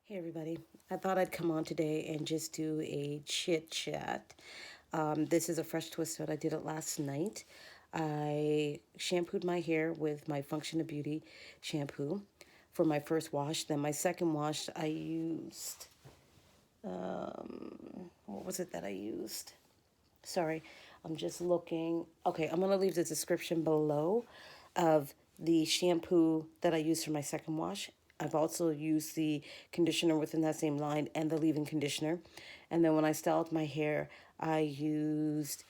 Hey everybody, I thought I'd come on today and just do a chit chat. This is a fresh twist that I did it last night. I shampooed my hair with my Function of Beauty shampoo for my first wash. Then my second wash, I used, what was it that I used? Sorry, I'm just looking. Okay, I'm going to leave the description below of the shampoo that I used for my second wash. I've also used the conditioner within that same line and the leave-in conditioner. And then when I styled my hair, I used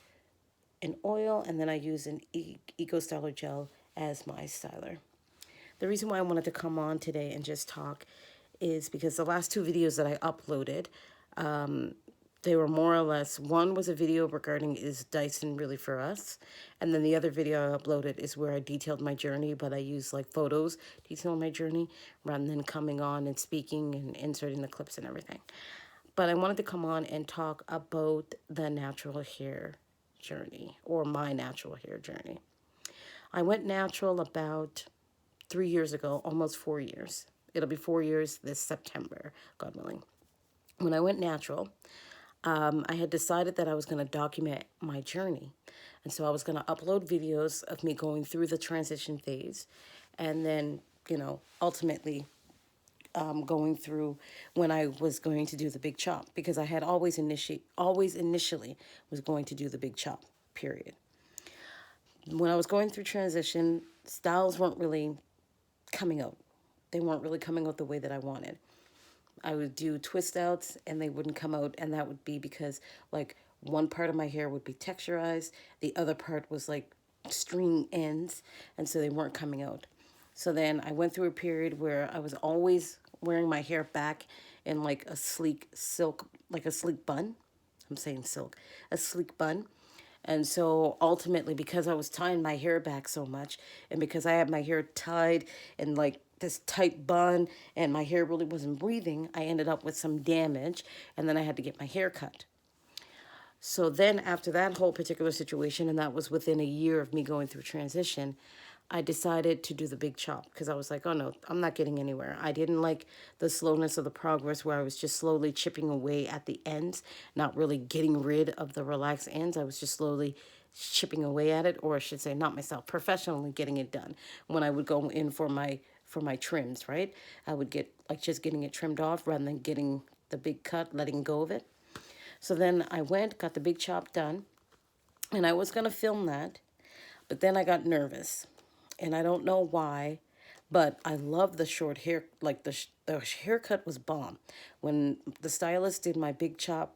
an oil and then I used an Eco Styler gel as my styler. The reason why I wanted to come on today and just talk is because the last two videos that I uploaded, they were more or less, one was a video regarding is Dyson really for us? And then the other video I uploaded is where I detailed my journey, but I used like photos detailing my journey rather than coming on and speaking and inserting the clips and everything. But I wanted to come on and talk about the natural hair journey or my natural hair journey. I went natural about 3 years ago, almost 4 years. It'll be 4 years this September, God willing. When I went natural, I had decided that I was going to document my journey. And so I was going to upload videos of me going through the transition phase and then, ultimately going through when I was going to do the big chop because I had always initially was going to do the big chop, period. When I was going through transition, styles weren't really coming out. They weren't really coming out the way that I wanted. I would do twist outs and they wouldn't come out, and that would be because like one part of my hair would be texturized, the other part was like string ends, and so they weren't coming out. So then I went through a period where I was always wearing my hair back in like a sleek silk, like a sleek bun. I'm saying silk, a sleek bun. And so ultimately, because I was tying my hair back so much, and because I had my hair tied in like this tight bun, and my hair really wasn't breathing, I ended up with some damage, and then I had to get my hair cut. So then, after that whole particular situation, and that was within a year of me going through transition, I decided to do the big chop because I was like, oh no, I'm not getting anywhere. I didn't like the slowness of the progress where I was just slowly chipping away at the ends, not really getting rid of the relaxed ends. I was just slowly chipping away at it, or I should say, not myself, professionally getting it done. When I would go in for my trims, right? I would get like just getting it trimmed off rather than getting the big cut, letting go of it. So then I went, got the big chop done, and I was going to film that, but then I got nervous. And I don't know why, but I love the short hair. Like the haircut was bomb. When the stylist did my big chop,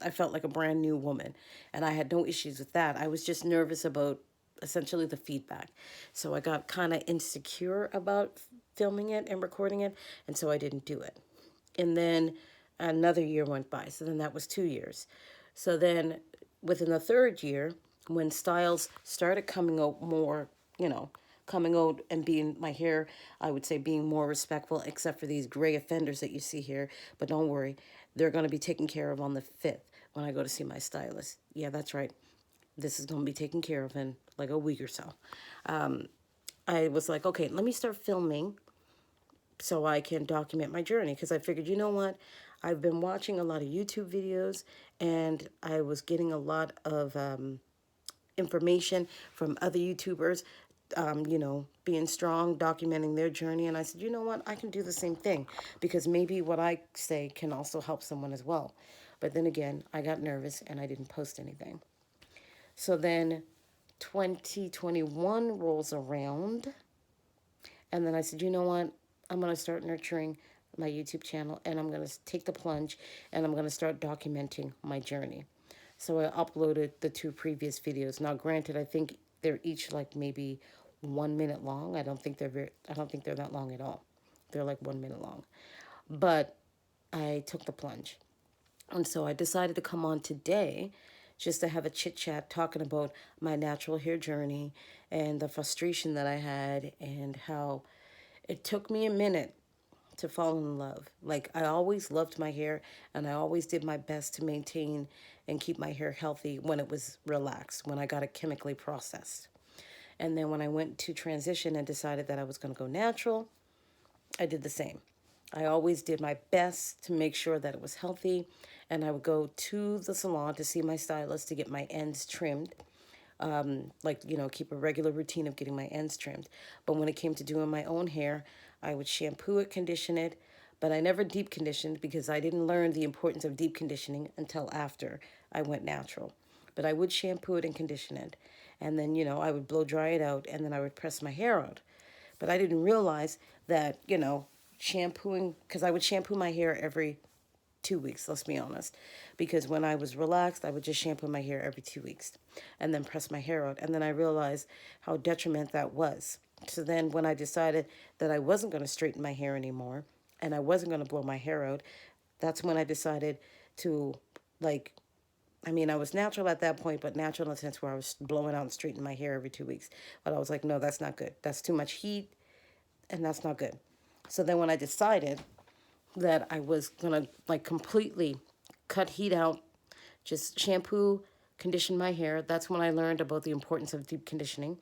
I felt like a brand new woman. And I had no issues with that. I was just nervous about essentially the feedback. So I got kind of insecure about filming it and recording it. And so I didn't do it. And then another year went by. So then that was 2 years. So then within the third year, when styles started coming out more, coming out and being my hair, I would say being more respectful, except for these gray offenders that you see here. But don't worry, they're going to be taken care of on the 5th when I go to see my stylist. Yeah, that's right. This is going to be taken care of in like a week or so. I was like, okay, let me start filming so I can document my journey because I figured, you know what? I've been watching a lot of YouTube videos and I was getting a lot of information from other YouTubers, being strong, documenting their journey. And I said, you know what? I can do the same thing because maybe what I say can also help someone as well. But then again, I got nervous and I didn't post anything. So then 2021 rolls around. And then I said, you know what? I'm going to start nurturing my YouTube channel and I'm going to take the plunge and I'm going to start documenting my journey. So I uploaded the two previous videos. Now, granted, I think they're each like maybe 1 minute long. I don't think they're that long at all. They're like 1 minute long. But I took the plunge. And so I decided to come on today just to have a chit chat talking about my natural hair journey and the frustration that I had and how it took me a minute to fall in love. Like I always loved my hair and I always did my best to maintain and keep my hair healthy when it was relaxed, when I got it chemically processed. And then when I went to transition and decided that I was going to go natural, I did the same. I always did my best to make sure that it was healthy, and I would go to the salon to see my stylist to get my ends trimmed. Like, keep a regular routine of getting my ends trimmed. But when it came to doing my own hair, I would shampoo it, condition it, but I never deep conditioned because I didn't learn the importance of deep conditioning until after I went natural. But I would shampoo it and condition it. And then, I would blow dry it out, and then I would press my hair out. But I didn't realize that, shampooing, because I would shampoo my hair every 2 weeks, let's be honest. Because when I was relaxed, I would just shampoo my hair every 2 weeks and then press my hair out. And then I realized how detriment that was. So then when I decided that I wasn't going to straighten my hair anymore and I wasn't going to blow my hair out, that's when I decided to, like, I was natural at that point, but natural in the sense where I was blowing out and straightening my hair every 2 weeks. But I was like, no, that's not good. That's too much heat, and that's not good. So then when I decided that I was gonna like completely cut heat out, just shampoo, condition my hair, that's when I learned about the importance of deep conditioning.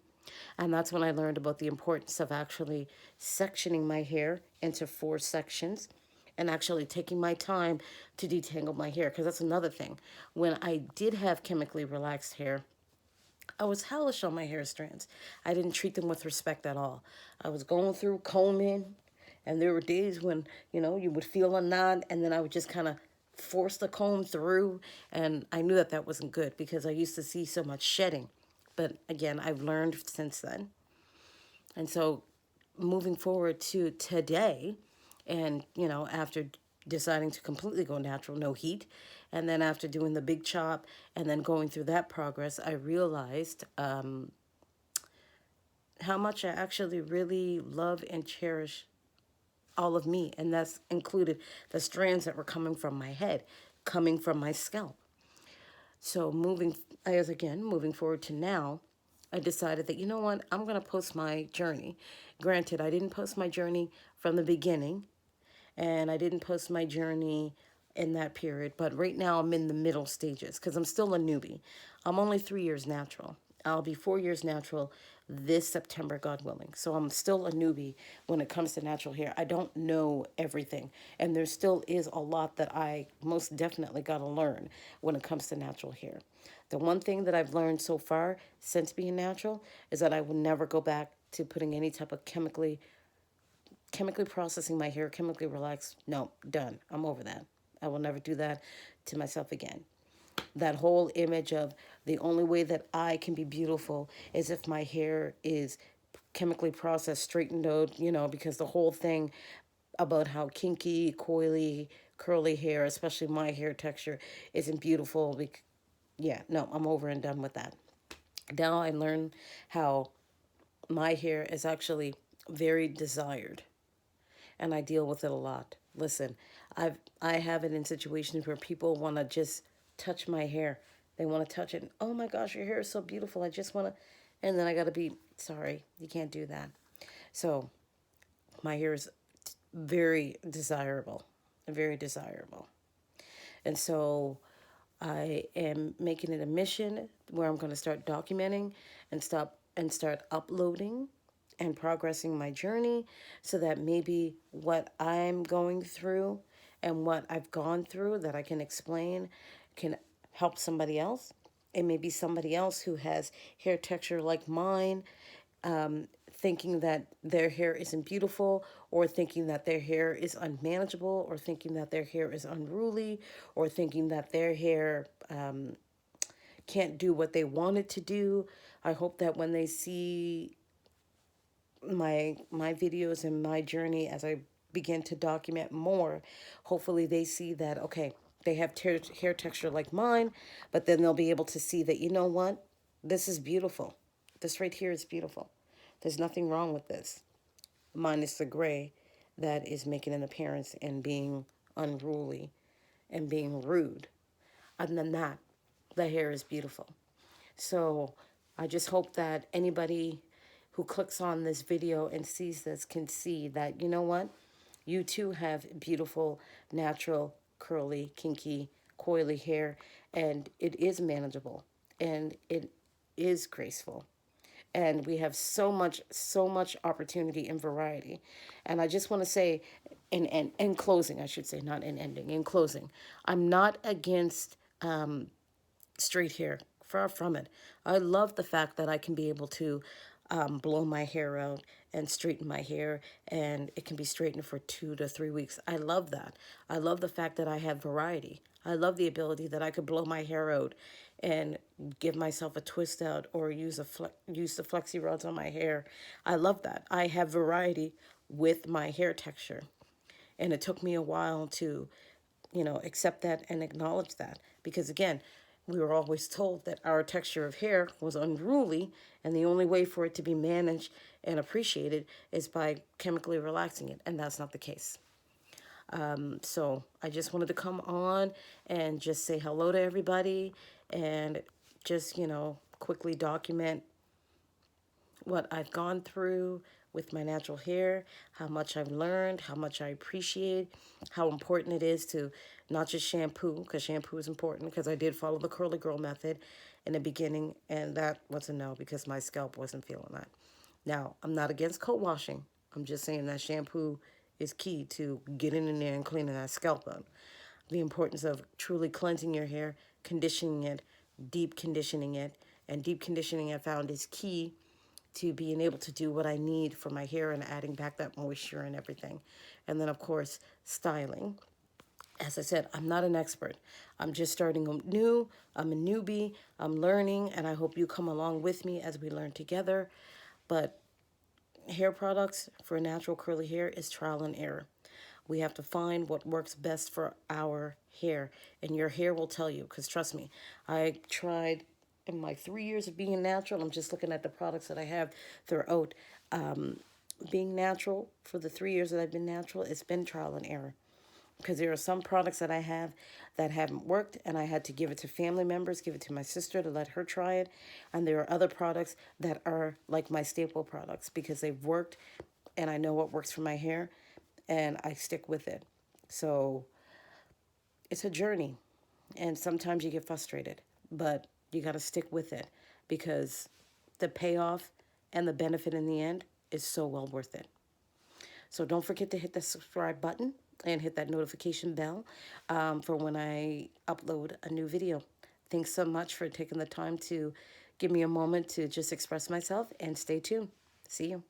And that's when I learned about the importance of actually sectioning my hair into 4 sections and actually taking my time to detangle my hair. Because that's another thing. When I did have chemically relaxed hair, I was hellish on my hair strands. I didn't treat them with respect at all. I was going through combing, and there were days when, you would feel a knot, and then I would just kind of force the comb through, and I knew that that wasn't good because I used to see so much shedding. But again, I've learned since then. And so moving forward to today, and, after deciding to completely go natural, no heat, and then after doing the big chop and then going through that progress, I realized how much I actually really love and cherish all of me. And that's included the strands that were coming from my head, coming from my scalp. So moving forward to now, I decided that, you know what, I'm going to post my journey. Granted, I didn't post my journey from the beginning, and I didn't post my journey in that period, but right now I'm in the middle stages because I'm still a newbie. I'm only 3 years natural. I'll be 4 years natural this September, God willing. So I'm still a newbie when it comes to natural hair. I don't know everything, and there still is a lot that I most definitely got to learn when it comes to natural hair. The one thing that I've learned so far since being natural is that I will never go back to putting any type of chemically processing my hair, chemically relaxed. No, done. I'm over that. I will never do that to myself again. That whole image of the only way that I can be beautiful is if my hair is chemically processed, straightened out, because the whole thing about how kinky, coily, curly hair, especially my hair texture, isn't beautiful. Yeah, no, I'm over and done with that. Now I learn how my hair is actually very desired, and I deal with it a lot. Listen, I have it in situations where people want to just touch my hair. They want to touch it. And, oh my gosh, your hair is so beautiful. I just want to, and then I got to be sorry. You can't do that. So my hair is very desirable, very desirable. And so I am making it a mission where I'm going to start documenting and start uploading and progressing my journey so that maybe what I'm going through and what I've gone through that I can explain can help somebody else. It may be somebody else who has hair texture like mine, thinking that their hair isn't beautiful, or thinking that their hair is unmanageable, or thinking that their hair is unruly, or thinking that their hair can't do what they want it to do. I hope that when they see my videos and my journey as I begin to document more, hopefully they see that, okay, they have hair texture like mine, but then they'll be able to see that, you know what, this is beautiful. This right here is beautiful. There's nothing wrong with this, minus the gray that is making an appearance and being unruly and being rude. Other than that, the hair is beautiful. So I just hope that anybody who clicks on this video and sees this can see that, you know what? You too have beautiful, natural, curly, kinky, coily hair, and it is manageable and it is graceful. And we have so much opportunity and variety. And I just want to say, in closing, I should say, not in ending, in closing, I'm not against straight hair. Far from it. I love the fact that I can be able to blow my hair out and straighten my hair, and it can be straightened for 2 to 3 weeks. I love that. I love the fact that I have variety. I love the ability that I could blow my hair out and give myself a twist out or use the flexi rods on my hair. I love that. I have variety with my hair texture. And it took me a while to, accept that and acknowledge that. Because again, we were always told that our texture of hair was unruly, and the only way for it to be managed and appreciated is by chemically relaxing it. And that's not the case. So I just wanted to come on and just say hello to everybody and just, quickly document what I've gone through with my natural hair, how much I've learned, how much I appreciate, how important it is to not just shampoo, because shampoo is important, because I did follow the curly girl method in the beginning, and that was a no because my scalp wasn't feeling that. Now, I'm not against coat washing. I'm just saying that shampoo is key to getting in there and cleaning that scalp out. The importance of truly cleansing your hair, conditioning it, deep conditioning it, and deep conditioning I found is key to being able to do what I need for my hair and adding back that moisture and everything. And then, of course, styling. As I said, I'm not an expert. I'm just starting new. I'm a newbie. I'm learning, and I hope you come along with me as we learn together. But hair products for natural curly hair is trial and error. We have to find what works best for our hair, and your hair will tell you. Because trust me, I tried in my 3 years of being natural. I'm just looking at the products that I have throughout being natural. For the 3 years that I've been natural, it's been trial and error. Because there are some products that I have that haven't worked, and I had to give it to family members, give it to my sister to let her try it. And there are other products that are like my staple products because they've worked, and I know what works for my hair, and I stick with it. So it's a journey, and sometimes you get frustrated, but you got to stick with it because the payoff and the benefit in the end is so well worth it. So don't forget to hit the subscribe button and hit that notification bell for when I upload a new video. Thanks so much for taking the time to give me a moment to just express myself, and stay tuned. See you.